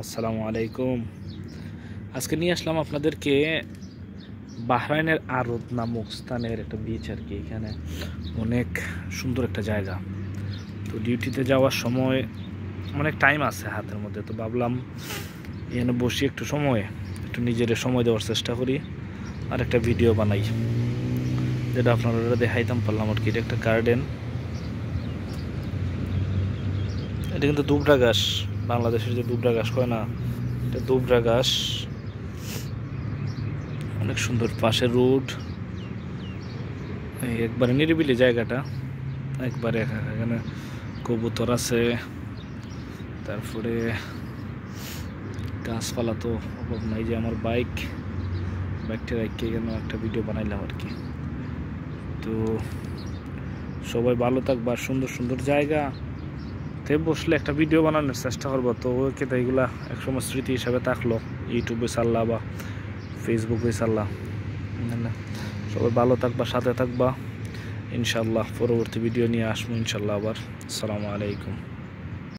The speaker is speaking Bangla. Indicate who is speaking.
Speaker 1: আসসালামু আলাইকুম। আজকে নিয়ে আসলাম আপনাদেরকে বাহরাইনের আরদ নামক স্থানের একটা বিচ আর কি। এখানে অনেক সুন্দর একটা জায়গা। তো ডিউটিতে যাওয়ার সময় অনেক টাইম আছে হাতের মধ্যে, তো ভাবলাম এখানে বসি একটু নিজের সময় দেওয়ার চেষ্টা করি আর একটা ভিডিও বানাই, যেটা আপনারা দেখাইতাম পারলাম আর কি। এটা একটা গার্ডেন, এটা কিন্তু দুবরা ঘাস, বাংলাদেশের যে দুবরা ঘাস কয় না, এটা দুবরা ঘাস। অনেক সুন্দর, পাশে রোড, একবারে নিরিবিলি জায়গাটা, একবারে এখানে কবুতর আছে, তারপরে গাছপালা তো অভাব নাই। যে আমার বাইকটা রেখে যেন একটা ভিডিও বানাইলাম আর কি। তো সবাই ভালো থাকবা, সুন্দর সুন্দর জায়গা তে বসলে একটা ভিডিও বানানোর চেষ্টা করবো। তো ওকে তো এইগুলা একসময় স্মৃতি হিসাবে থাকলো, ইউটিউবে ছাড়লা বা ফেসবুকে ছাড়লা। সবাই ভালো থাকবা, সাথে থাকবা। ইনশাল্লাহ পরবর্তী ভিডিও নিয়ে আসবো ইনশাল্লাহ আবার। আসসালামু আলাইকুম।